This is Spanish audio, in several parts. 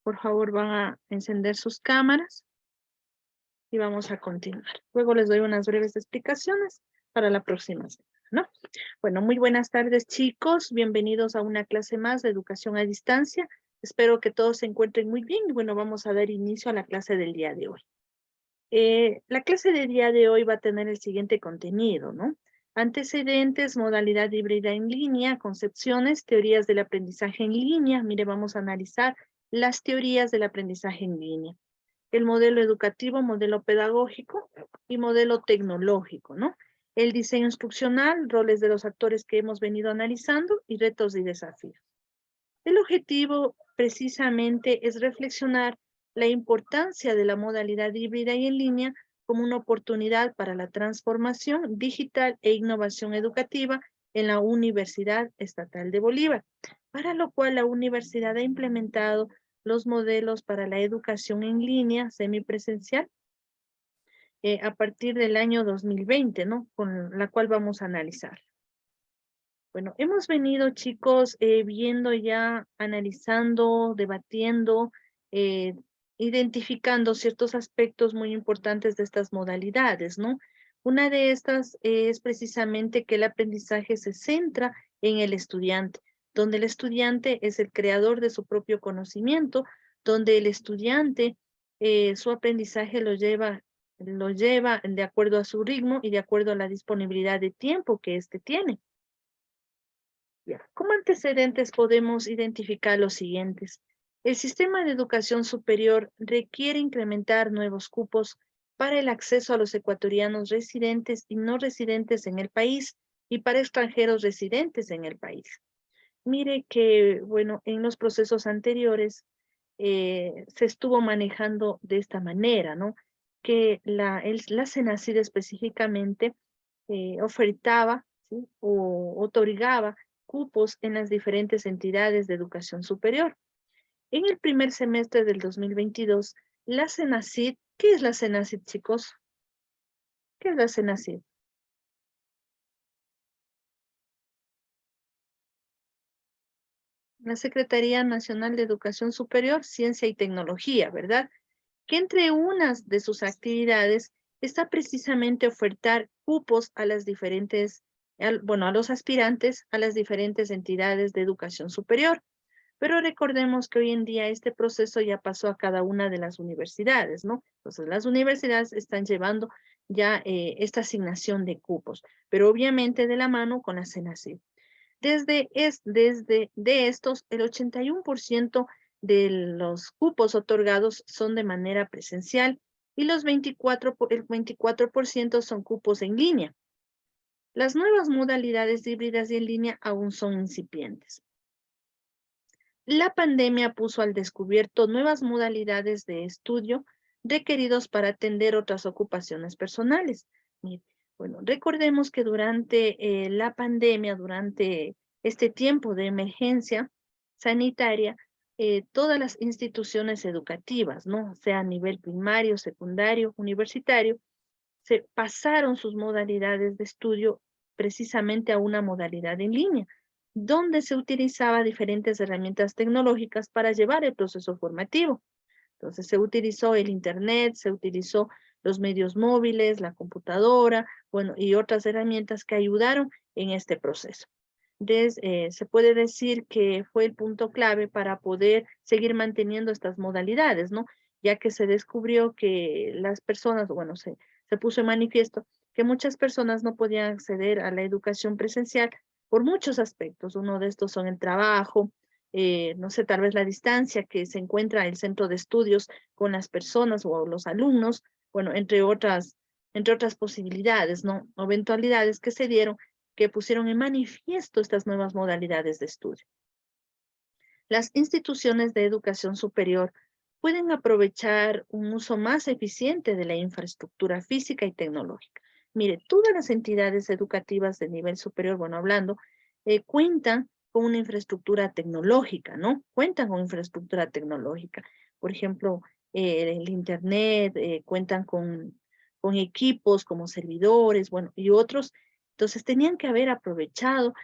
Por favor, van a encender sus cámaras y vamos a continuar. Luego les doy unas breves explicaciones para la próxima semana, ¿no? Bueno, muy buenas tardes, chicos. Bienvenidos a una clase más de educación a distancia. Espero que todos se encuentren muy bien y bueno, vamos a dar inicio a la clase del día de hoy. La clase del día de hoy va a tener el siguiente contenido, ¿no? Antecedentes, modalidad híbrida en línea, concepciones, teorías del aprendizaje en línea. Mire, vamos a analizar las teorías del aprendizaje en línea. El modelo educativo, modelo pedagógico y modelo tecnológico, ¿no? El diseño instruccional, roles de los actores que hemos venido analizando y retos y desafíos. El objetivo precisamente es reflexionar la importancia de la modalidad híbrida y en línea como una oportunidad para la transformación digital e innovación educativa en la Universidad Estatal de Bolívar, para lo cual la universidad ha implementado los modelos para la educación en línea semipresencial a partir del año 2020, ¿no? Con la cual vamos a analizar. Bueno, hemos venido, chicos, viendo ya, analizando, debatiendo, eh, identificando ciertos aspectos muy importantes de estas modalidades, ¿no? Una de estas es precisamente que el aprendizaje se centra en el estudiante, donde el estudiante es el creador de su propio conocimiento, donde el estudiante su aprendizaje lo lleva de acuerdo a su ritmo y de acuerdo a la disponibilidad de tiempo que éste tiene. Como antecedentes podemos identificar los siguientes. El sistema de educación superior requiere incrementar nuevos cupos para el acceso a los ecuatorianos residentes y no residentes en el país y para extranjeros residentes en el país. Mire que, bueno, en los procesos anteriores se estuvo manejando de esta manera, ¿no? Que la CENACID específicamente ofertaba, ¿sí? O otorgaba cupos en las diferentes entidades de educación superior. En el primer semestre del 2022, la CENACID, ¿qué es la CENACID, chicos? ¿Qué es la CENACID? La Secretaría Nacional de Educación Superior, Ciencia y Tecnología, ¿verdad? Que entre unas de sus actividades está precisamente ofertar cupos a las diferentes, bueno, a los aspirantes a las diferentes entidades de educación superior. Pero recordemos que hoy en día este proceso ya pasó a cada una de las universidades, ¿no? Entonces las universidades están llevando ya esta asignación de cupos, pero obviamente de la mano con la CENACID. De estos, el 81% de los cupos otorgados son de manera presencial y el 24% son cupos en línea. Las nuevas modalidades híbridas y en línea aún son incipientes. La pandemia puso al descubierto nuevas modalidades de estudio requeridos para atender otras ocupaciones personales. Bueno, recordemos que durante la pandemia, durante este tiempo de emergencia sanitaria, todas las instituciones educativas, ¿no? Sea a nivel primario, secundario, universitario, se pasaron sus modalidades de estudio precisamente a una modalidad en línea, donde se utilizaba diferentes herramientas tecnológicas para llevar el proceso formativo. Entonces se utilizó el internet, se utilizó los medios móviles, la computadora, bueno, y otras herramientas que ayudaron en este proceso. Se puede decir que fue el punto clave para poder seguir manteniendo estas modalidades, ¿no? Ya que se descubrió que las personas, bueno, se puso en manifiesto que muchas personas no podían acceder a la educación presencial por muchos aspectos. Uno de estos son el trabajo, no sé, tal vez la distancia que se encuentra el centro de estudios con las personas o los alumnos, bueno, entre otras posibilidades, ¿no? O eventualidades que se dieron que pusieron en manifiesto estas nuevas modalidades de estudio. Las instituciones de educación superior pueden aprovechar un uso más eficiente de la infraestructura física y tecnológica. Mire, todas las entidades educativas de nivel superior, bueno, hablando, cuentan con una infraestructura tecnológica, ¿no? Cuentan con infraestructura tecnológica. Por ejemplo, el internet, cuentan con equipos como servidores, bueno, y otros. Entonces, tenían que haber aprovechado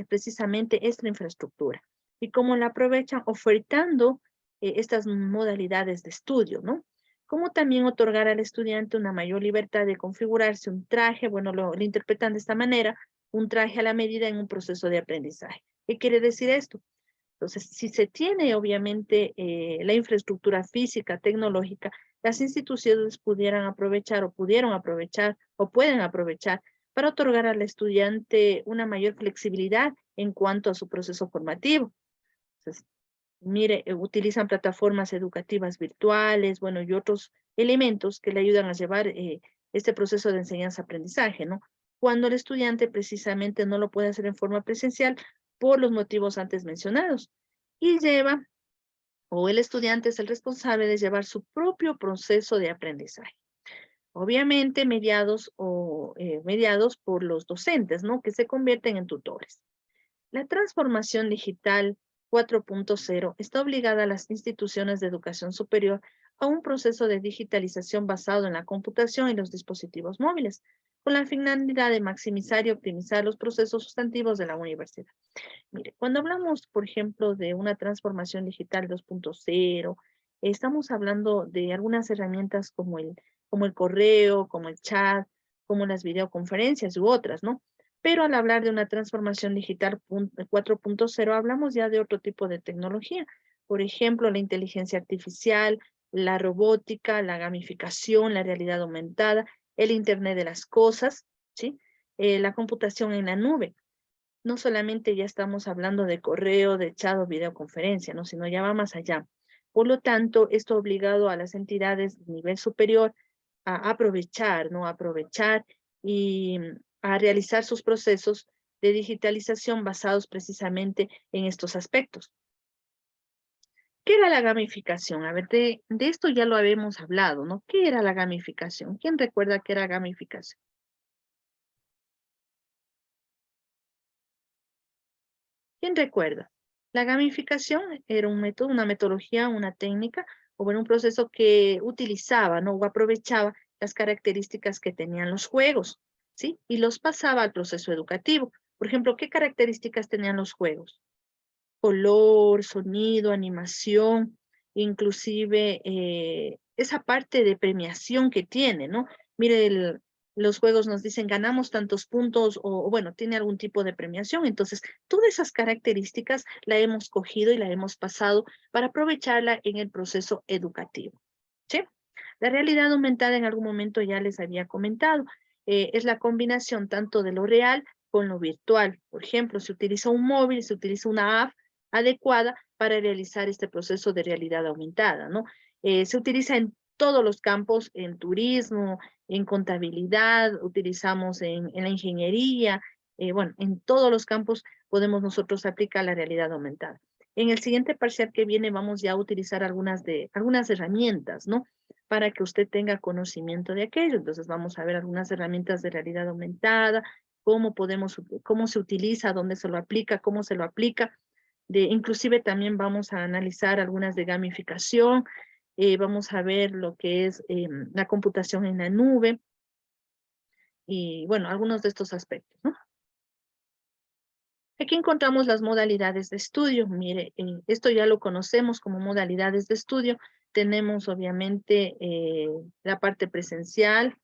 precisamente esta infraestructura. ¿Y cómo la aprovechan? Ofertando estas modalidades de estudio, ¿no? Como también otorgar al estudiante una mayor libertad de configurarse un traje, bueno, lo interpretan de esta manera, un traje a la medida en un proceso de aprendizaje. ¿Qué quiere decir esto? Entonces, si se tiene obviamente la infraestructura física, tecnológica, las instituciones pudieran aprovechar o pudieron aprovechar o pueden aprovechar para otorgar al estudiante una mayor flexibilidad en cuanto a su proceso formativo. Entonces, mire, utilizan plataformas educativas virtuales, bueno, y otros elementos que le ayudan a llevar este proceso de enseñanza-aprendizaje, ¿no? Cuando el estudiante precisamente no lo puede hacer en forma presencial por los motivos antes mencionados. Y lleva, o el estudiante es el responsable de llevar su propio proceso de aprendizaje. Obviamente mediados por los docentes, ¿no? Que se convierten en tutores. La transformación digital 4.0 está obligada a las instituciones de educación superior a un proceso de digitalización basado en la computación y los dispositivos móviles, con la finalidad de maximizar y optimizar los procesos sustantivos de la universidad. Mire, cuando hablamos, por ejemplo, de una transformación digital 2.0, estamos hablando de algunas herramientas como el correo, como el chat, como las videoconferencias u otras, ¿no? Pero al hablar de una transformación digital 4.0, hablamos ya de otro tipo de tecnología. Por ejemplo, la inteligencia artificial, la robótica, la gamificación, la realidad aumentada, el Internet de las cosas, ¿sí? La computación en la nube. No solamente ya estamos hablando de correo, de chat o videoconferencia, ¿no? Sino ya va más allá. Por lo tanto, esto ha obligado a las entidades de nivel superior a aprovechar, ¿no? Aprovechar y a realizar sus procesos de digitalización basados precisamente en estos aspectos. ¿Qué era la gamificación? A ver, de esto ya lo habíamos hablado, ¿no? ¿Qué era la gamificación? ¿Quién recuerda qué era gamificación? ¿Quién recuerda? La gamificación era un método, una metodología, una técnica o bueno, un proceso que utilizaba, ¿no? O aprovechaba las características que tenían los juegos, ¿sí? Y los pasaba al proceso educativo. Por ejemplo, ¿qué características tenían los juegos? Color, sonido, animación, inclusive esa parte de premiación que tiene, ¿no? Mire, los juegos nos dicen ganamos tantos puntos o bueno, tiene algún tipo de premiación. Entonces, todas esas características la hemos cogido y la hemos pasado para aprovecharla en el proceso educativo, ¿sí? La realidad aumentada en algún momento ya les había comentado, es la combinación tanto de lo real con lo virtual. Por ejemplo, se utiliza un móvil, se utiliza una app adecuada para realizar este proceso de realidad aumentada, ¿no? Se utiliza en todos los campos, en turismo, en contabilidad, utilizamos en la ingeniería, bueno, en todos los campos podemos nosotros aplicar la realidad aumentada. En el siguiente parcial que viene vamos ya a utilizar algunas herramientas, ¿no? Para que usted tenga conocimiento de aquello. Entonces vamos a ver algunas herramientas de realidad aumentada, cómo se utiliza, dónde se lo aplica, cómo se lo aplica. Inclusive también vamos a analizar algunas de gamificación, vamos a ver lo que es la computación en la nube y bueno, algunos de estos aspectos, ¿no? Aquí encontramos las modalidades de estudio. Mire, esto ya lo conocemos como modalidades de estudio. Tenemos obviamente la parte presencial,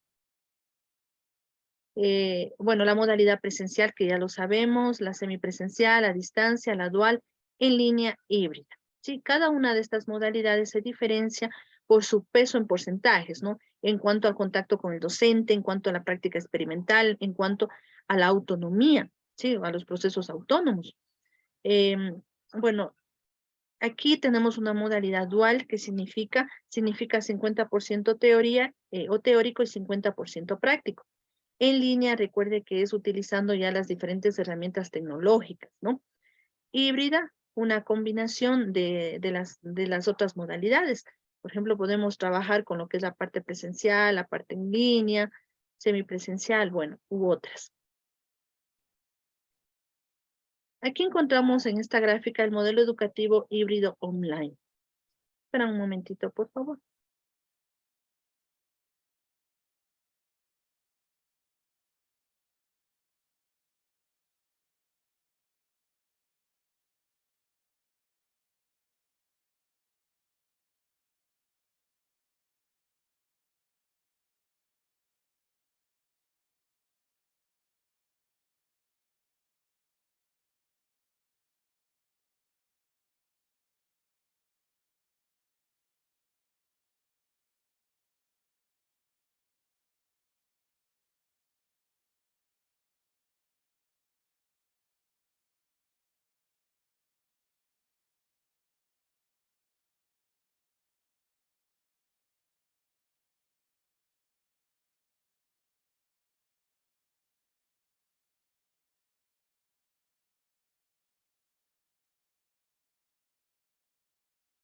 bueno, la modalidad presencial que ya lo sabemos, la semipresencial, a distancia, la dual, en línea, híbrida. Sí, cada una de estas modalidades se diferencia por su peso en porcentajes, ¿no? En cuanto al contacto con el docente, en cuanto a la práctica experimental, en cuanto a la autonomía, ¿sí? A los procesos autónomos. Em, bueno, aquí tenemos una modalidad dual que significa 50% teoría o teórico y 50% práctico. En línea, recuerde que es utilizando ya las diferentes herramientas tecnológicas, ¿no? Híbrida, una combinación de las otras modalidades. Por ejemplo, podemos trabajar con lo que es la parte presencial, la parte en línea, semipresencial, bueno, u otras. Aquí encontramos en esta gráfica el modelo educativo híbrido online. Espera un momentito, por favor.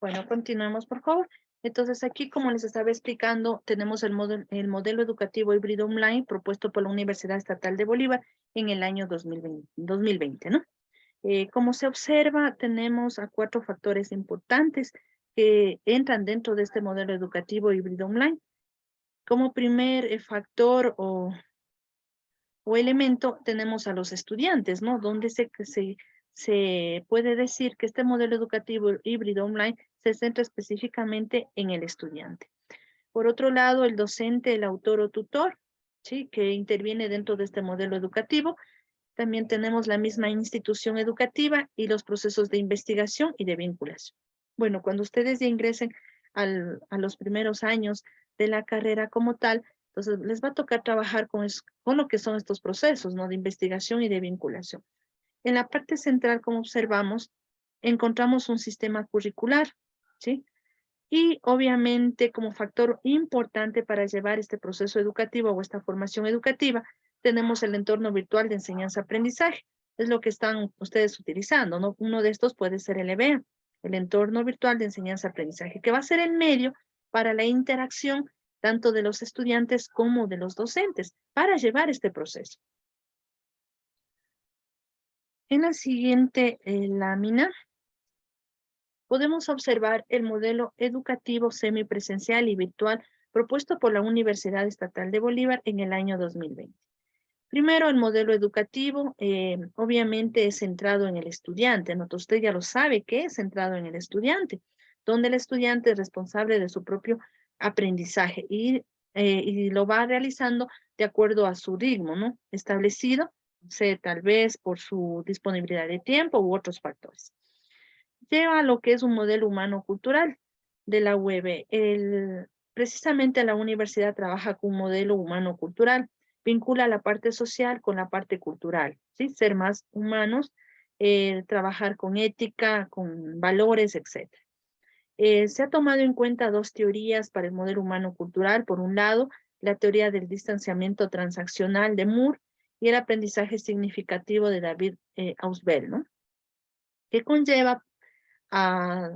Bueno, continuemos, por favor. Entonces, aquí, como les estaba explicando, tenemos el modelo educativo híbrido online propuesto por la Universidad Estatal de Bolívar en el año 2020, ¿no? Como se observa, tenemos a 4 factores importantes que entran dentro de este modelo educativo híbrido online. Como primer factor o elemento tenemos a los estudiantes, ¿no? Donde se puede decir que este modelo educativo híbrido online se centra específicamente en el estudiante. Por otro lado, el docente, el autor o tutor, ¿sí? Que interviene dentro de este modelo educativo. También tenemos la misma institución educativa y los procesos de investigación y de vinculación. Bueno, cuando ustedes ya ingresen a los primeros años de la carrera como tal, entonces les va a tocar trabajar con lo que son estos procesos, ¿no? De investigación y de vinculación. En la parte central, como observamos, encontramos un sistema curricular, ¿sí? Y obviamente, como factor importante para llevar este proceso educativo o esta formación educativa, tenemos el entorno virtual de enseñanza-aprendizaje. Es lo que están ustedes utilizando, ¿no? Uno de estos puede ser el EBEA, el entorno virtual de enseñanza-aprendizaje, que va a ser el medio para la interacción tanto de los estudiantes como de los docentes para llevar este proceso. En la siguiente lámina, podemos observar el modelo educativo semipresencial y virtual propuesto por la Universidad Estatal de Bolívar en el año 2020. Primero, el modelo educativo obviamente es centrado en el estudiante, ¿no? Usted ya lo sabe que es centrado en el estudiante, donde el estudiante es responsable de su propio aprendizaje y lo va realizando de acuerdo a su ritmo, ¿no? Establecido, tal vez por su disponibilidad de tiempo u otros factores. Lleva a lo que es un modelo humano-cultural de la UEB. Precisamente la universidad trabaja con un modelo humano-cultural, vincula la parte social con la parte cultural, ¿sí? Ser más humanos, trabajar con ética, con valores, etc. Se ha tomado en cuenta 2 teorías para el modelo humano-cultural. Por un lado, la teoría del distanciamiento transaccional de Moore y el aprendizaje significativo de David Ausubel, ¿no? Que conlleva a,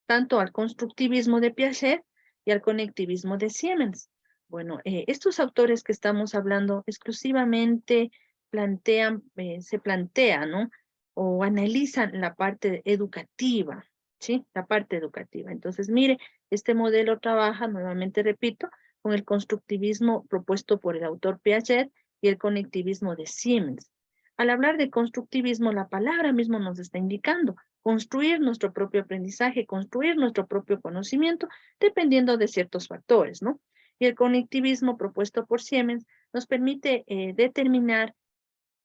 tanto al constructivismo de Piaget y al conectivismo de Siemens. Bueno, estos autores que estamos hablando exclusivamente se plantean, ¿no? O analizan la parte educativa, ¿sí? La parte educativa. Entonces, mire, este modelo trabaja, nuevamente repito, con el constructivismo propuesto por el autor Piaget y el conectivismo de Siemens. Al hablar de constructivismo, la palabra mismo nos está indicando construir nuestro propio aprendizaje, construir nuestro propio conocimiento, dependiendo de ciertos factores, ¿no? Y el conectivismo propuesto por Siemens nos permite determinar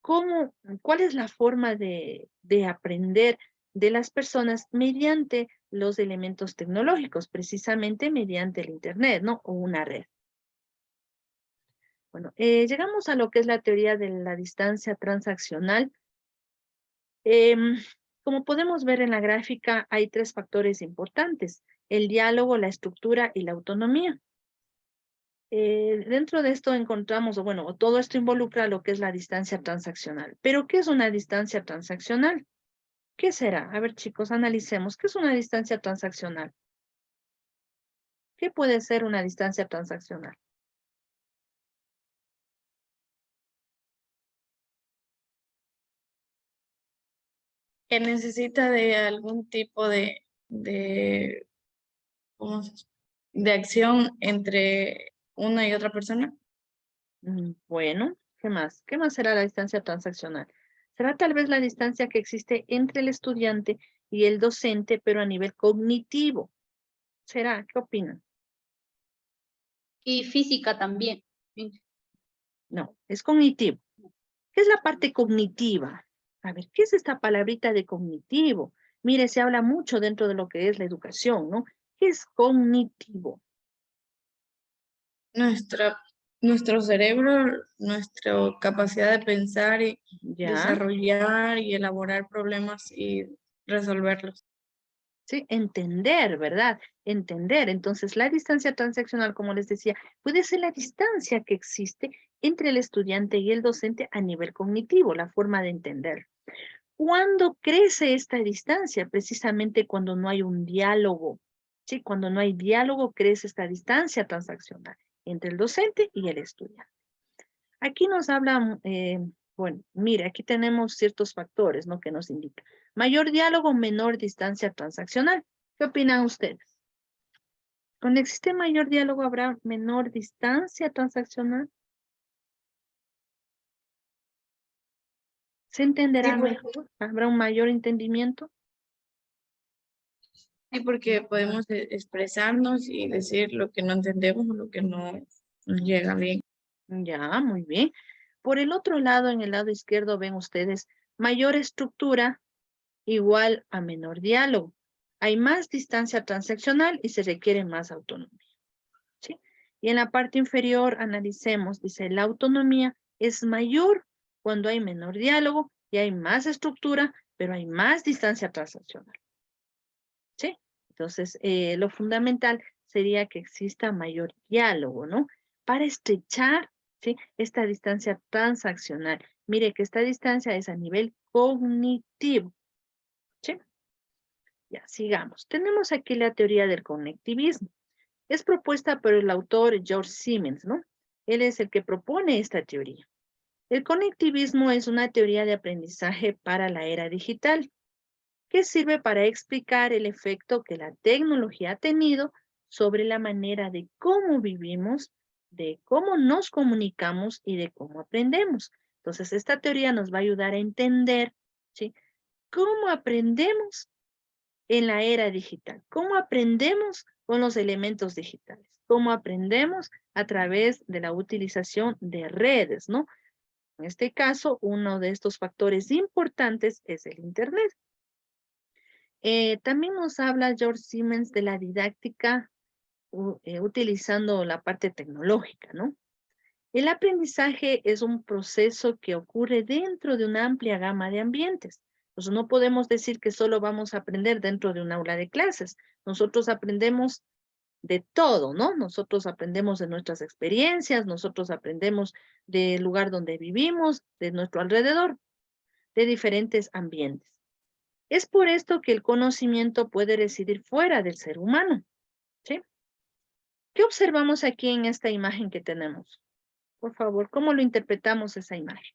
cuál es la forma de aprender de las personas mediante los elementos tecnológicos, precisamente mediante el Internet, ¿no? O una red. Bueno, llegamos a lo que es la teoría de la distancia transaccional. Como podemos ver en la gráfica, hay 3 factores importantes: el diálogo, la estructura y la autonomía. Dentro de esto encontramos, todo esto involucra lo que es la distancia transaccional. ¿Pero qué es una distancia transaccional? ¿Qué será? A ver, chicos, analicemos. ¿Qué es una distancia transaccional? ¿Qué puede ser una distancia transaccional? Que necesita de algún tipo de, ¿cómo de acción entre una y otra persona. Bueno, ¿qué más? ¿Qué más será la distancia transaccional? Será tal vez la distancia que existe entre el estudiante y el docente, pero a nivel cognitivo. ¿Será? ¿Qué opinan? Y física también. No, es cognitivo. ¿Qué es la parte cognitiva? A ver, ¿qué es esta palabrita de cognitivo? Mire, se habla mucho dentro de lo que es la educación, ¿no? ¿Qué es cognitivo? Nuestra, nuestro cerebro, nuestra capacidad de pensar y ¿Ya? desarrollar y elaborar problemas y resolverlos. Sí, entender, ¿verdad? Entender. Entonces, la distancia transaccional, como les decía, puede ser la distancia que existe entre el estudiante y el docente a nivel cognitivo, la forma de entender. ¿Cuándo crece esta distancia? Precisamente cuando no hay un diálogo. ¿Sí? Cuando no hay diálogo, crece esta distancia transaccional entre el docente y el estudiante. Aquí nos habla, bueno, mire, aquí tenemos ciertos factores, ¿no? Que nos indican. Mayor diálogo, menor distancia transaccional. ¿Qué opinan ustedes? Cuando existe mayor diálogo, ¿habrá menor distancia transaccional? ¿Se entenderá mejor? ¿Habrá un mayor entendimiento? Sí, porque podemos expresarnos y decir lo que no entendemos o lo que no nos llega bien. Ya, muy bien. Por el otro lado, en el lado izquierdo, ven ustedes mayor estructura igual a menor diálogo. Hay más distancia transaccional y se requiere más autonomía. ¿Sí? Y en la parte inferior analicemos, dice, la autonomía es mayor cuando hay menor diálogo y hay más estructura, pero hay más distancia transaccional. ¿Sí? Entonces, lo fundamental sería que exista mayor diálogo, ¿no? Para estrechar, ¿sí? Esta distancia transaccional. Mire que esta distancia es a nivel cognitivo. ¿Sí? Ya, sigamos. Tenemos aquí la teoría del conectivismo. Es propuesta por el autor George Siemens, ¿no? Él es el que propone esta teoría. El conectivismo es una teoría de aprendizaje para la era digital que sirve para explicar el efecto que la tecnología ha tenido sobre la manera de cómo vivimos, de cómo nos comunicamos y de cómo aprendemos. Entonces, esta teoría nos va a ayudar a entender, ¿sí? Cómo aprendemos en la era digital, cómo aprendemos con los elementos digitales, cómo aprendemos a través de la utilización de redes, ¿no? En este caso, uno de estos factores importantes es el Internet. También nos habla George Siemens de la didáctica utilizando la parte tecnológica, ¿no? El aprendizaje es un proceso que ocurre dentro de una amplia gama de ambientes. Entonces, no podemos decir que solo vamos a aprender dentro de un aula de clases. Nosotros aprendemos de todo, ¿no? Nosotros aprendemos de nuestras experiencias, nosotros aprendemos del lugar donde vivimos, de nuestro alrededor, de diferentes ambientes. Es por esto que el conocimiento puede residir fuera del ser humano, ¿sí? ¿Qué observamos aquí en esta imagen que tenemos? Por favor, ¿cómo lo interpretamos esa imagen?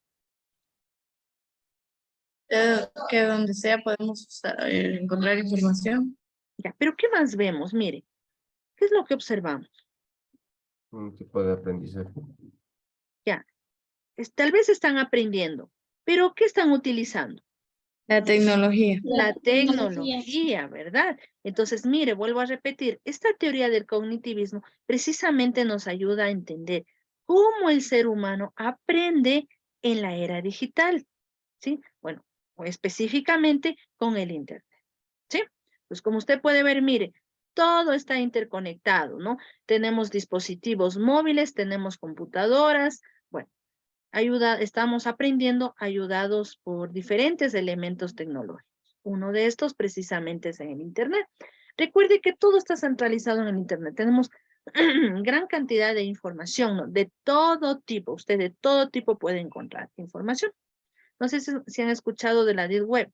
Que donde sea podemos encontrar información. Ya, pero ¿qué más vemos? Mire, ¿qué es lo que observamos? Un tipo de aprendizaje. Ya, tal vez están aprendiendo, pero ¿qué están utilizando? La tecnología. La tecnología, ¿verdad? Entonces, mire, vuelvo a repetir, esta teoría del cognitivismo precisamente nos ayuda a entender cómo el ser humano aprende en la era digital, ¿sí? Bueno, o específicamente con el Internet, ¿sí? Pues como usted puede ver, mire, todo está interconectado, ¿no? Tenemos dispositivos móviles, tenemos computadoras, bueno, estamos aprendiendo ayudados por diferentes elementos tecnológicos. Uno de estos precisamente es en el Internet. Recuerde que todo está centralizado en el Internet. Tenemos gran cantidad de información, ¿no? De todo tipo. Usted de todo tipo puede encontrar información. No sé si han escuchado de la Deep Web,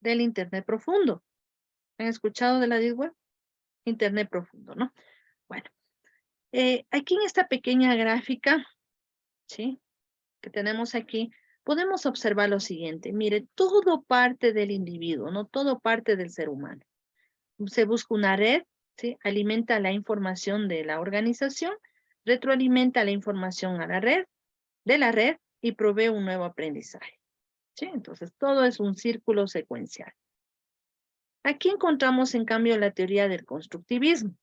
del Internet profundo. ¿Han escuchado de la Deep Web? Internet profundo, ¿no? Bueno, aquí en esta pequeña gráfica, ¿sí? Que tenemos aquí, podemos observar lo siguiente. Mire, todo parte del individuo, ¿no? Todo parte del ser humano. Se busca una red, ¿sí? Alimenta la información de la organización, retroalimenta la información a la red, de la red y provee un nuevo aprendizaje. ¿Sí? Entonces, todo es un círculo secuencial. Aquí encontramos, en cambio, la teoría del constructivismo.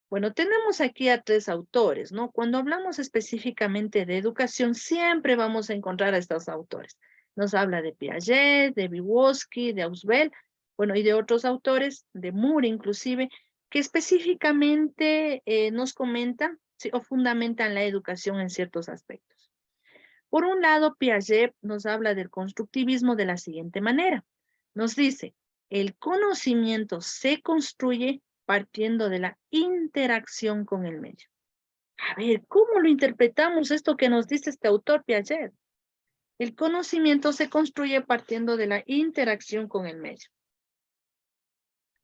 Bueno, tenemos aquí a tres autores, ¿no? Cuando hablamos específicamente de educación, siempre vamos a encontrar a estos autores. Nos habla de Piaget, de Vygotsky, de Ausubel, bueno, y de otros autores, de Moore inclusive, que específicamente nos comentan, ¿sí? O fundamentan la educación en ciertos aspectos. Por un lado, Piaget nos habla del constructivismo de la siguiente manera. Nos dice, el conocimiento se construye partiendo de la interacción con el medio. A ver, ¿cómo lo interpretamos esto que nos dice este autor Piaget? El conocimiento se construye partiendo de la interacción con el medio.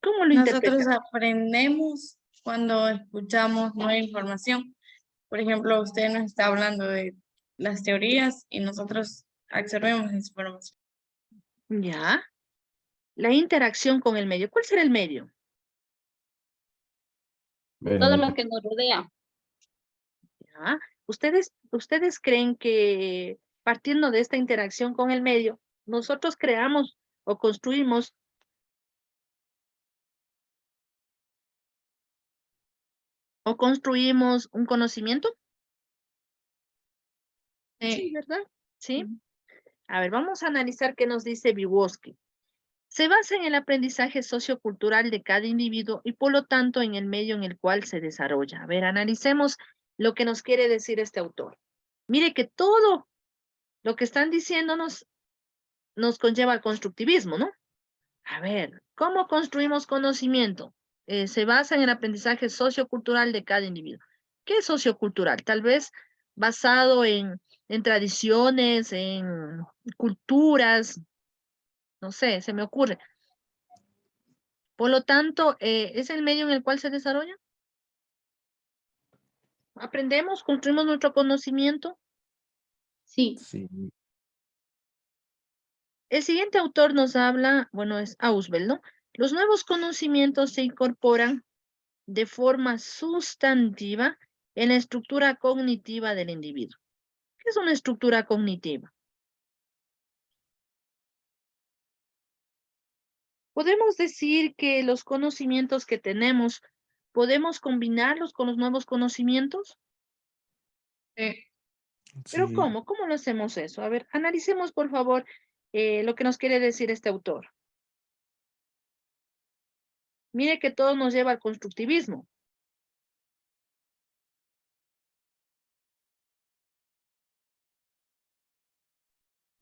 ¿Cómo lo Nosotros interpretamos? aprendemos cuando escuchamos nueva información. Por ejemplo, usted nos está hablando de las teorías y nosotros absorbemos esa información. Ya. La interacción con el medio. ¿Cuál será el medio? Todo lo que nos rodea. ¿Ya? ¿Ustedes creen que partiendo de esta interacción con el medio, nosotros creamos o construimos un conocimiento? Sí, ¿verdad? Sí. A ver, vamos a analizar qué nos dice Vygotsky. Se basa en el aprendizaje sociocultural de cada individuo y por lo tanto en el medio en el cual se desarrolla. A ver, analicemos lo que nos quiere decir este autor. Mire que todo lo que están diciéndonos nos conlleva al constructivismo, ¿no? A ver, ¿cómo construimos conocimiento? Se basa en el aprendizaje sociocultural de cada individuo. ¿Qué es sociocultural? Tal vez basado en tradiciones, en culturas, no sé, se me ocurre. Por lo tanto, ¿es el medio en el cual se desarrolla? ¿Aprendemos, construimos nuestro conocimiento? Sí. Sí. El siguiente autor nos habla, bueno, es Ausubel, ¿no? Los nuevos conocimientos se incorporan de forma sustantiva en la estructura cognitiva del individuo. ¿Qué es una estructura cognitiva? Podemos decir que los conocimientos que tenemos, ¿podemos combinarlos con los nuevos conocimientos? ¿Pero Sí. cómo? ¿Cómo lo hacemos eso? A ver, analicemos, por favor, lo que nos quiere decir este autor. Mire que todo nos lleva al constructivismo.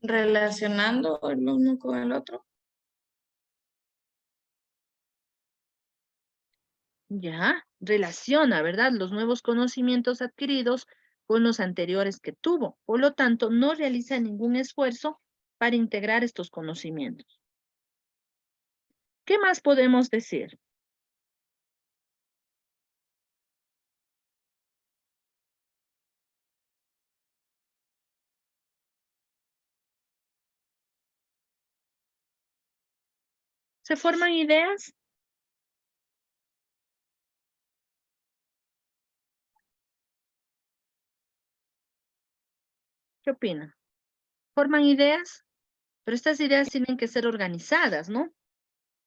Relacionando el uno con el otro. Ya, relaciona, ¿verdad? Los nuevos conocimientos adquiridos con los anteriores que tuvo. Por lo tanto, no realiza ningún esfuerzo para integrar estos conocimientos. ¿Qué más podemos decir? ¿Se forman ideas? ¿Qué opinan? ¿Forman ideas? Pero estas ideas tienen que ser organizadas, ¿no?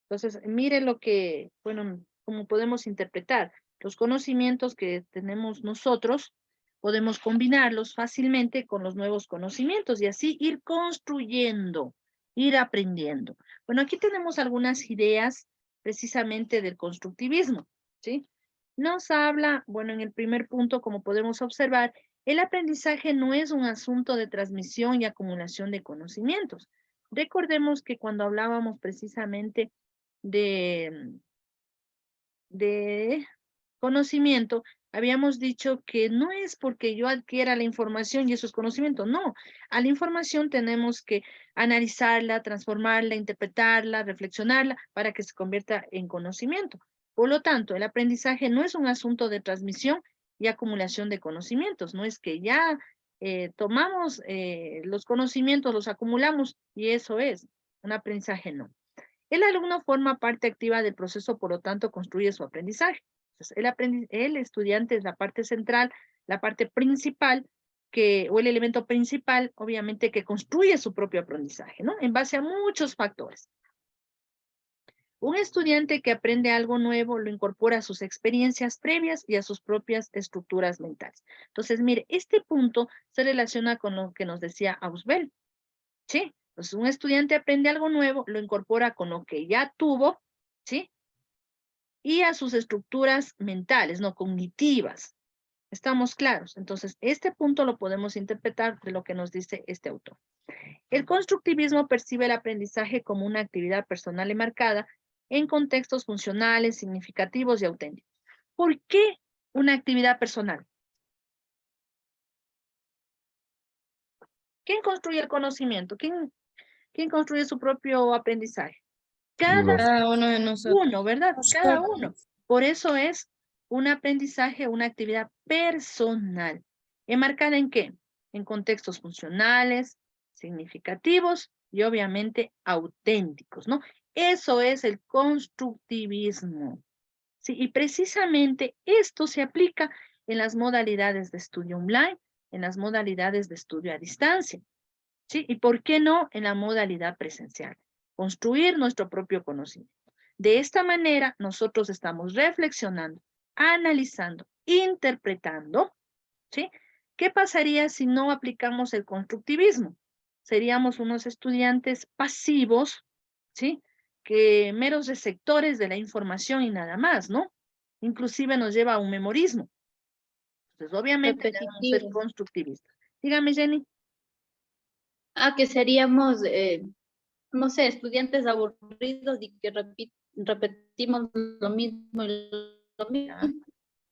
Entonces, mire lo que, bueno, como podemos interpretar. Los conocimientos que tenemos nosotros, podemos combinarlos fácilmente con los nuevos conocimientos y así ir construyendo, ir aprendiendo. Bueno, aquí tenemos algunas ideas precisamente del constructivismo, ¿sí? Nos habla, bueno, en el primer punto, como podemos observar, el aprendizaje no es un asunto de transmisión y acumulación de conocimientos. Recordemos que cuando hablábamos precisamente de conocimiento, habíamos dicho que no es porque yo adquiera la información y eso es conocimiento, no. A la información tenemos que analizarla, transformarla, interpretarla, reflexionarla para que se convierta en conocimiento. Por lo tanto, el aprendizaje no es un asunto de transmisión y acumulación de conocimientos, no es que ya tomamos los conocimientos, los acumulamos y eso es un aprendizaje, no. El alumno forma parte activa del proceso, por lo tanto, construye su aprendizaje. Entonces, el estudiante es la parte central, la parte principal, o el elemento principal, obviamente, que construye su propio aprendizaje, ¿no? En base a muchos factores. Un estudiante que aprende algo nuevo lo incorpora a sus experiencias previas y a sus propias estructuras mentales. Entonces, mire, este punto se relaciona con lo que nos decía Ausubel. ¿Sí? Entonces, un estudiante aprende algo nuevo, lo incorpora con lo que ya tuvo, ¿sí? Y a sus estructuras mentales, no cognitivas. ¿Estamos claros? Entonces, este punto lo podemos interpretar de lo que nos dice este autor. El constructivismo percibe el aprendizaje como una actividad personal y marcada en contextos funcionales, significativos y auténticos. ¿Por qué una actividad personal? ¿Quién construye el conocimiento? ¿Quién construye su propio aprendizaje? Cada Uno. Cada uno de nosotros. uno, ¿verdad? Cada uno. Por eso es un aprendizaje, una actividad personal. ¿Enmarcada en qué? En contextos funcionales, significativos y obviamente auténticos, ¿no? Eso es el constructivismo. Sí, y precisamente esto se aplica en las modalidades de estudio online, en las modalidades de estudio a distancia. ¿Sí? ¿Y por qué no en la modalidad presencial? Construir nuestro propio conocimiento. De esta manera, nosotros estamos reflexionando, analizando, interpretando, ¿sí? ¿Qué pasaría si no aplicamos el constructivismo? Seríamos unos estudiantes pasivos, ¿sí? Que meros receptores de la información y nada más, ¿no? Inclusive nos lleva a un memorismo. Entonces, obviamente, debemos ser Repetitivo. constructivistas. Dígame, Jenny. Que seríamos, no sé, estudiantes aburridos y que repetimos lo mismo y lo mismo. ¿Ya?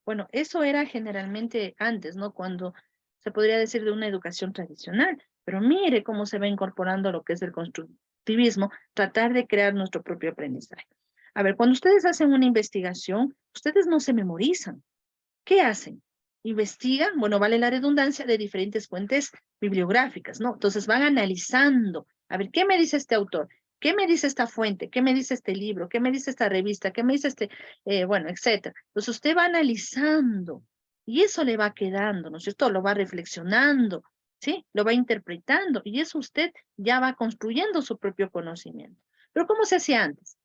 Bueno, eso era generalmente antes, ¿no? Cuando se podría decir de una educación tradicional, pero mire cómo se va incorporando lo que es el constructivismo, tratar de crear nuestro propio aprendizaje. A ver, cuando ustedes hacen una investigación, ustedes no se memorizan. ¿Qué hacen? Investigan, bueno, vale la redundancia, de diferentes fuentes bibliográficas, ¿no? Entonces van analizando, a ver, ¿qué me dice este autor? ¿Qué me dice esta fuente? ¿Qué me dice este libro? ¿Qué me dice esta revista? ¿Qué me dice bueno, etcétera? Entonces usted va analizando y eso le va quedando, ¿no es cierto? Lo va reflexionando, ¿sí? Lo va interpretando y eso usted ya va construyendo su propio conocimiento. Pero ¿cómo se hacía antes?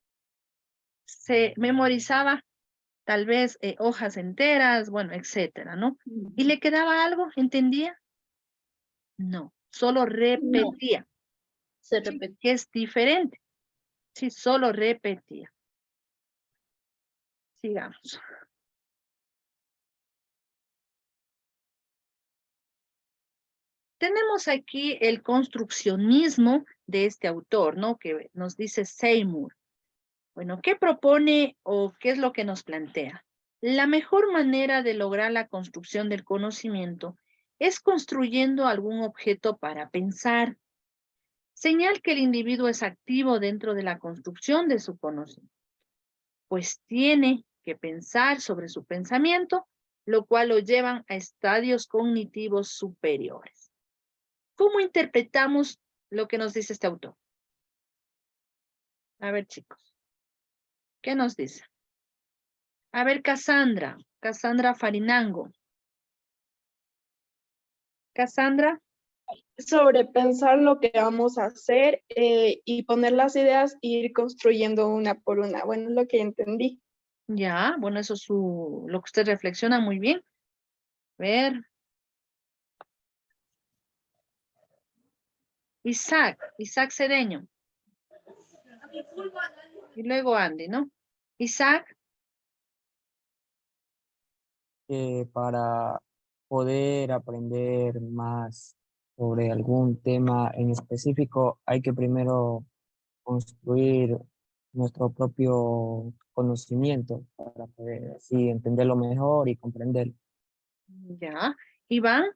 Se memorizaba tal vez hojas enteras, bueno, etcétera, ¿no? ¿Y le quedaba algo? ¿Entendía? No, solo No, repetía, se ¿sí? repite. Que es diferente, sí, solo repetía. Sigamos. Tenemos aquí el construccionismo de este autor, ¿no? Que nos dice Seymour. Bueno, ¿qué propone o qué es lo que nos plantea? La mejor manera de lograr la construcción del conocimiento es construyendo algún objeto para pensar. Señal que el individuo es activo dentro de la construcción de su conocimiento, pues tiene que pensar sobre su pensamiento, lo cual lo llevan a estadios cognitivos superiores. ¿Cómo interpretamos lo que nos dice este autor? A ver, chicos, ¿qué nos dice? A ver, Cassandra Farinango. Cassandra, Sobrepensar lo que vamos a hacer y poner las ideas e ir construyendo una por una. Bueno, es lo que entendí. ya, bueno, eso es lo que usted reflexiona muy bien. A ver. Isaac Cedeño. Y luego Andy, ¿no? Isaac, Para poder aprender más sobre algún tema en específico, hay que primero construir nuestro propio conocimiento para poder así entenderlo mejor y comprenderlo. ya. Iván,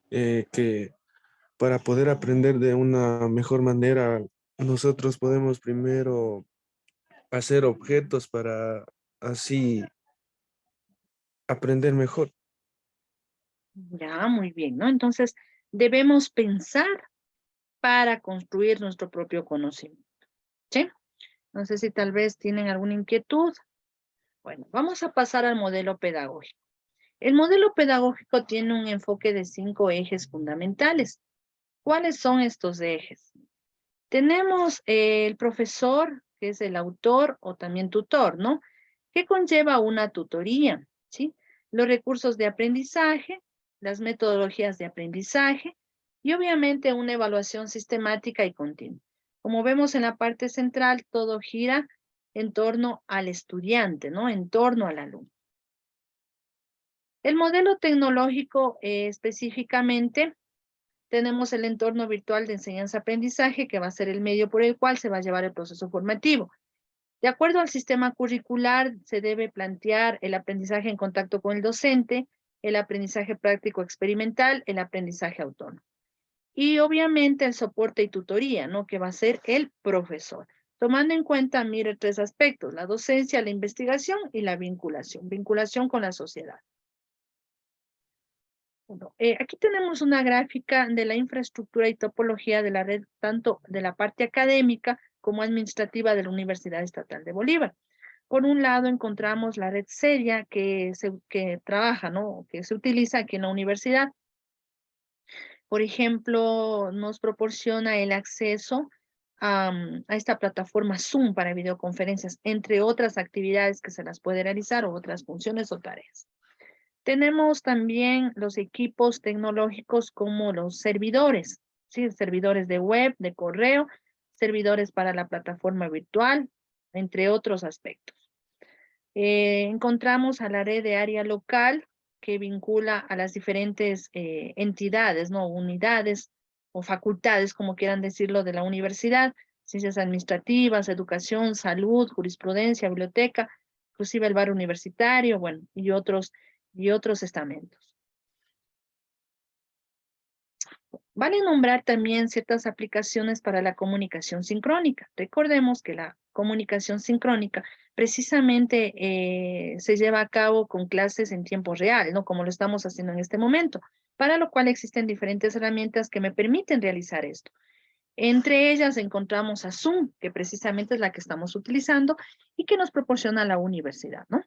Que para poder aprender de una mejor manera, nosotros podemos primero hacer objetos para así aprender mejor. ya, muy bien, ¿no? Entonces, debemos pensar para construir nuestro propio conocimiento, ¿sí? No sé si tal vez tienen alguna inquietud. Bueno, vamos a pasar al modelo pedagógico. El modelo pedagógico tiene un enfoque de 5 ejes fundamentales. ¿Cuáles son estos ejes? Tenemos el profesor, que es el autor o también tutor, ¿no? Que conlleva una tutoría, ¿sí? Los recursos de aprendizaje, las metodologías de aprendizaje y obviamente una evaluación sistemática y continua. Como vemos en la parte central, todo gira en torno al estudiante, ¿no? En torno al alumno. El modelo tecnológico específicamente tenemos el entorno virtual de enseñanza-aprendizaje, que va a ser el medio por el cual se va a llevar el proceso formativo. De acuerdo al sistema curricular, se debe plantear el aprendizaje en contacto con el docente, el aprendizaje práctico experimental, el aprendizaje autónomo. Y obviamente el soporte y tutoría, ¿no? Que va a ser el profesor. Tomando en cuenta, mire, 3 aspectos: la docencia, la investigación y la vinculación con la sociedad. Bueno, aquí tenemos una gráfica de la infraestructura y topología de la red, tanto de la parte académica como administrativa de la Universidad Estatal de Bolívar. Por un lado encontramos la red seria que trabaja, ¿no? Que se utiliza aquí en la universidad. Por ejemplo, nos proporciona el acceso a esta plataforma Zoom para videoconferencias, entre otras actividades que se las puede realizar o otras funciones o tareas. Tenemos también los equipos tecnológicos como los servidores, ¿sí? Servidores de web, de correo, servidores para la plataforma virtual, entre otros aspectos. Encontramos a la red de área local que vincula a las diferentes entidades, ¿no? Unidades o facultades, como quieran decirlo, de la universidad: ciencias administrativas, educación, salud, jurisprudencia, biblioteca, inclusive el bar universitario, bueno, y otros estamentos. Vale nombrar también ciertas aplicaciones para la comunicación sincrónica. Recordemos que la comunicación sincrónica precisamente se lleva a cabo con clases en tiempo real, ¿no? Como lo estamos haciendo en este momento, para lo cual existen diferentes herramientas que me permiten realizar esto. Entre ellas encontramos a Zoom, que precisamente es la que estamos utilizando y que nos proporciona la universidad, ¿no?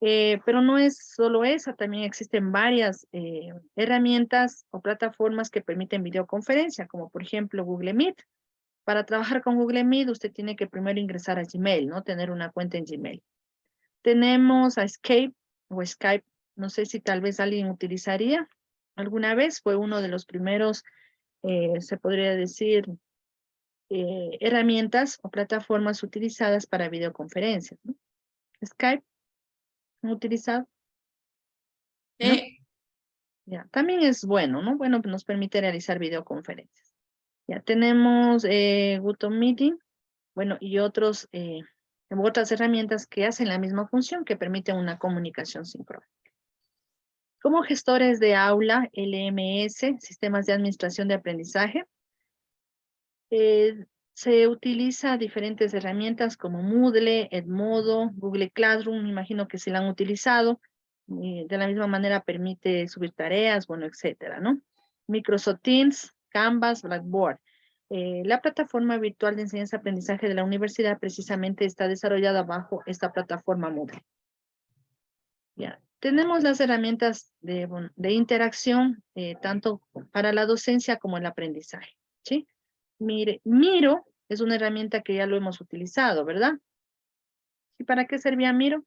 Pero no es solo esa, también existen varias herramientas o plataformas que permiten videoconferencia, como por ejemplo Google Meet. Para trabajar con Google Meet, usted tiene que primero ingresar a Gmail, ¿no? Tener una cuenta en Gmail. Tenemos a Skype o Skype, no sé si tal vez alguien utilizaría alguna vez, fue uno de los primeros, se podría decir, herramientas o plataformas utilizadas para videoconferencias, ¿no? Skype, ¿han utilizado? ¿No? Ya, también es bueno, ¿no? Bueno, nos permite realizar videoconferencias. Ya tenemos GoToMeeting, bueno, y otras herramientas que hacen la misma función, que permiten una comunicación sincrónica. Como gestores de aula, LMS, sistemas de administración de aprendizaje, se utiliza diferentes herramientas como Moodle, Edmodo, Google Classroom, me imagino que se la han utilizado. De la misma manera permite subir tareas, bueno, etcétera, ¿no? Microsoft Teams, Canvas, Blackboard. La plataforma virtual de enseñanza-aprendizaje de la universidad precisamente está desarrollada bajo esta plataforma Moodle. Ya. Tenemos las herramientas de interacción, tanto para la docencia como el aprendizaje, ¿sí? Mire, Miro es una herramienta que ya lo hemos utilizado, ¿verdad? ¿Y para qué servía Miro?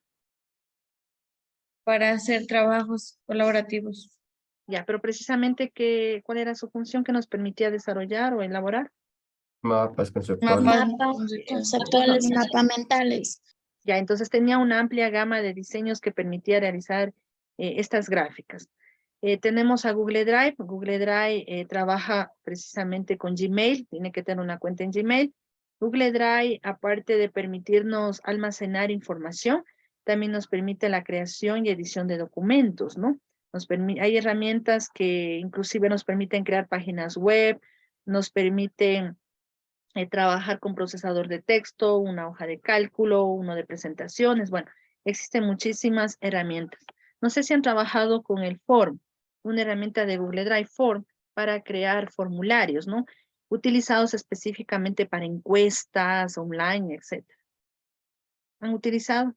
Para hacer trabajos colaborativos. Ya, pero precisamente, ¿cuál era su función que nos permitía desarrollar o elaborar? Mapas conceptuales. Mapas Conceptuales, mapa mentales. Ya, entonces tenía una amplia gama de diseños que permitía realizar estas gráficas. Tenemos a Google Drive. Google Drive trabaja precisamente con Gmail, tiene que tener una cuenta en Gmail. Google Drive, aparte de permitirnos almacenar información, también nos permite la creación y edición de documentos, ¿no? Hay herramientas que inclusive nos permiten crear páginas web, nos permiten trabajar con procesador de texto, una hoja de cálculo, uno de presentaciones. Bueno, existen muchísimas herramientas. No sé si han trabajado con el Form, una herramienta de Google Drive Form para crear formularios, ¿no? Utilizados específicamente para encuestas online, etc. ¿Han utilizado?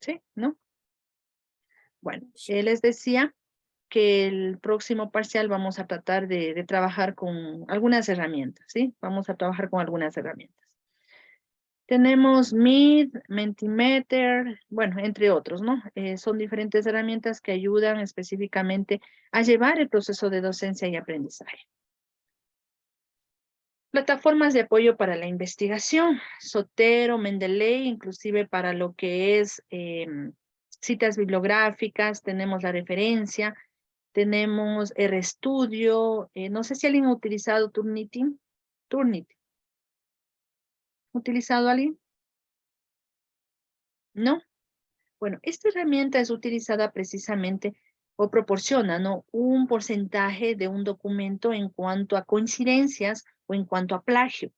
¿Sí? ¿No? Bueno, les decía que el próximo parcial vamos a tratar de trabajar con algunas herramientas, ¿sí? Vamos a trabajar con algunas herramientas. Tenemos Meet, Mentimeter, bueno, entre otros, ¿no? Son diferentes herramientas que ayudan específicamente a llevar el proceso de docencia y aprendizaje. Plataformas de apoyo para la investigación, Zotero, Mendeley, inclusive para lo que es citas bibliográficas, tenemos la referencia, tenemos RStudio, no sé si alguien ha utilizado Turnitin. Turnitin. ¿Ha utilizado alguien? ¿No? Bueno, esta herramienta es utilizada precisamente o proporciona, ¿no?, un porcentaje de un documento en cuanto a coincidencias o en cuanto a plagio.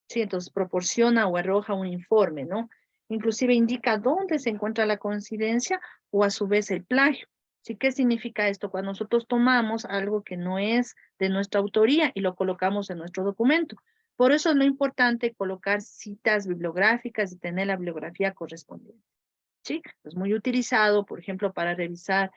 Sí, entonces proporciona o arroja un informe, ¿no? Inclusive indica dónde se encuentra la coincidencia o a su vez el plagio. ¿Sí? ¿Qué significa esto? Cuando nosotros tomamos algo que no es de nuestra autoría y lo colocamos en nuestro documento. Por eso es lo importante colocar citas bibliográficas y tener la bibliografía correspondiente. ¿Sí? Es muy utilizado, por ejemplo, para revisar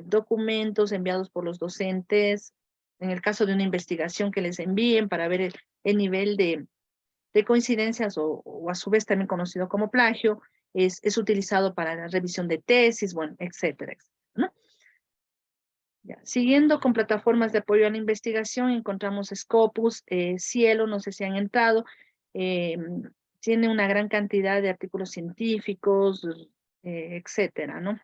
documentos enviados por los docentes, en el caso de una investigación que les envíen para ver el nivel de coincidencias o a su vez también conocido como plagio, es utilizado para la revisión de tesis, bueno, etcétera, etcétera, ¿no? Ya. Siguiendo con plataformas de apoyo a la investigación, encontramos Scopus, Cielo, no sé si han entrado, tiene una gran cantidad de artículos científicos, etcétera, ¿no?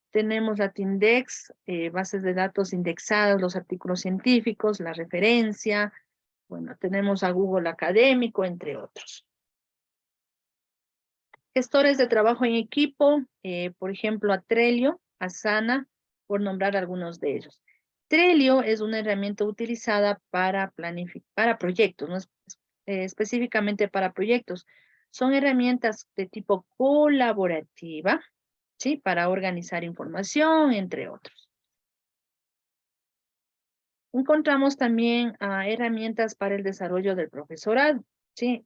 Tenemos la Tindex, bases de datos indexadas, los artículos científicos, la referencia. Bueno, tenemos a Google Académico, entre otros. Gestores de trabajo en equipo, por ejemplo, a Trello, Asana, por nombrar algunos de ellos. Trello es una herramienta utilizada para proyectos, ¿no? Específicamente para proyectos. Son herramientas de tipo colaborativa, ¿sí? Para organizar información, entre otros. Encontramos también herramientas para el desarrollo del profesorado, ¿sí?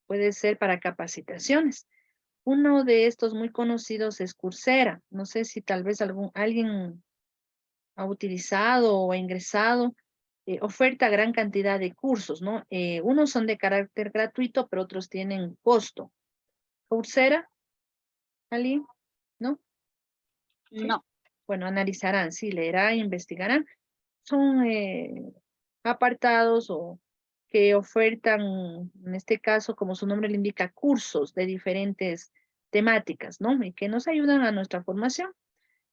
Puede ser para capacitaciones. Uno de estos muy conocidos es Coursera. No sé si tal vez alguien ha utilizado o ha ingresado. Oferta gran cantidad de cursos, ¿no? Unos son de carácter gratuito, pero otros tienen costo. Coursera, ¿alguien? ¿No? No. Bueno, analizarán, sí, leerán, investigarán. Son apartados o que ofertan, en este caso, como su nombre le indica, cursos de diferentes temáticas, ¿no? Y que nos ayudan a nuestra formación.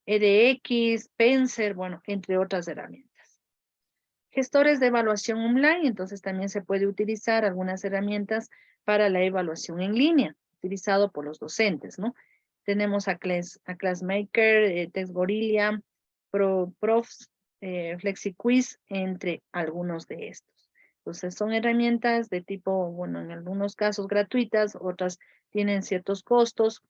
EDX, Spencer, bueno, entre otras herramientas. Gestores de evaluación online, entonces también se puede utilizar algunas herramientas para la evaluación en línea, utilizado por los docentes, ¿no? Tenemos a Classmaker, TextGorilla, Profs, FlexiQuiz, entre algunos de estos. Entonces son herramientas de tipo, bueno, en algunos casos gratuitas, otras tienen ciertos costos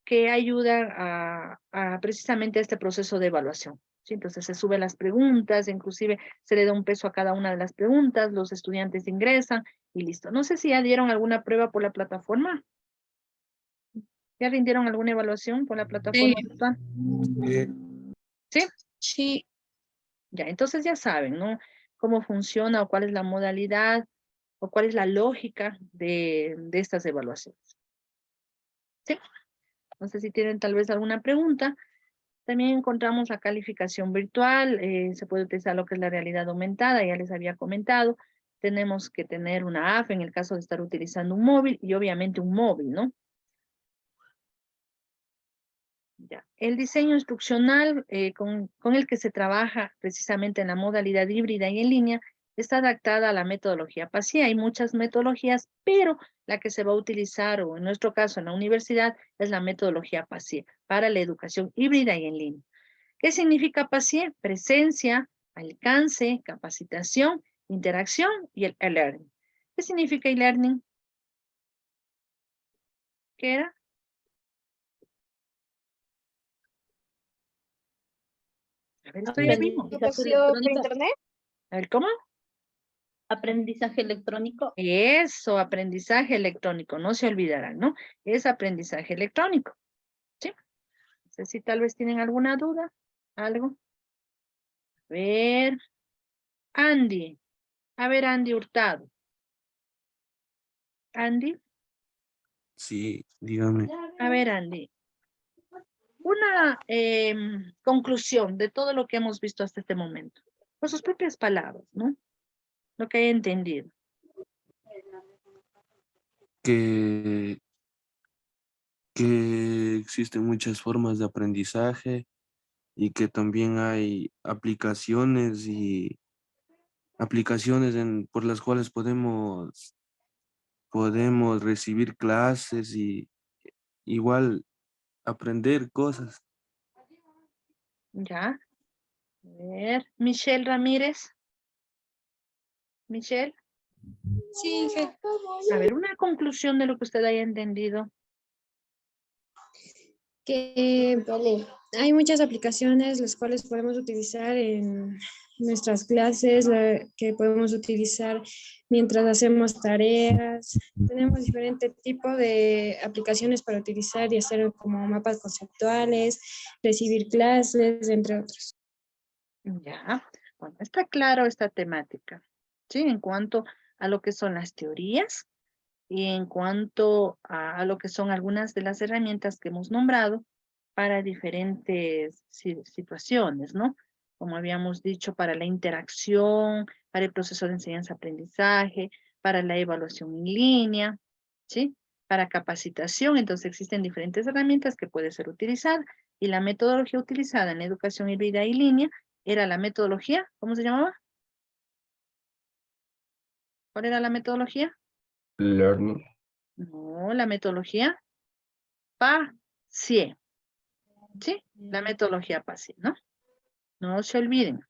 que ayudan a precisamente este proceso de evaluación. ¿Sí? Entonces se suben las preguntas, inclusive se le da un peso a cada una de las preguntas, los estudiantes ingresan y listo. No sé si ya dieron alguna prueba por la plataforma. ¿Ya rindieron alguna evaluación por la plataforma virtual? Eh, ¿Sí? Sí. Ya, entonces ya saben, ¿no? Cómo funciona o cuál es la modalidad o cuál es la lógica de estas evaluaciones. ¿Sí? No sé si tienen tal vez alguna pregunta. También encontramos la calificación virtual, se puede utilizar lo que es la realidad aumentada, ya les había comentado. Tenemos que tener una app en el caso de estar utilizando un móvil y obviamente un móvil, ¿no? Ya. El diseño instruccional con el que se trabaja precisamente en la modalidad híbrida y en línea está adaptada a la metodología PASI. Hay muchas metodologías, pero la que se va a utilizar, o en nuestro caso en la universidad, es la metodología PASI para la educación híbrida y en línea. ¿Qué significa PASI? Presencia, alcance, capacitación, interacción y el e-learning. ¿Qué significa e-learning? ¿Qué era? A ver, estoy a mí. ¿Educación por internet? A ver, ¿cómo? Aprendizaje electrónico. Eso, aprendizaje electrónico, no se olvidarán, ¿no? Es aprendizaje electrónico, ¿sí? No sé si tal vez tienen alguna duda, algo. A ver, Andy. A ver, Andy Hurtado. Andy. sí, dígame. A ver, Andy. Una conclusión de todo lo que hemos visto hasta este momento. Con sus propias palabras, ¿no? Lo que he entendido. Que, que existen muchas formas de aprendizaje y que también hay aplicaciones por las cuales podemos recibir clases y igual aprender cosas. Ya. A ver, Michelle Ramírez. Michelle, Sí, a ver, una conclusión de lo que usted haya entendido. que vale, hay muchas aplicaciones las cuales podemos utilizar en nuestras clases, que podemos utilizar mientras hacemos tareas. Tenemos diferente tipo de aplicaciones para utilizar y hacer como mapas conceptuales, recibir clases, entre otros. Ya, bueno, está claro esta temática, ¿sí? En cuanto a lo que son las teorías y en cuanto a lo que son algunas de las herramientas que hemos nombrado para diferentes situaciones, ¿no? Como habíamos dicho, para la interacción, para el proceso de enseñanza-aprendizaje, para la evaluación en línea, ¿sí? Para capacitación, entonces existen diferentes herramientas que puede ser utilizada y la metodología utilizada en la educación híbrida y línea era la metodología, ¿cómo se llamaba? ¿Cuál era la metodología? Learning. No, la metodología PACIE, ¿sí? La metodología PACIE, ¿no? No se olviden.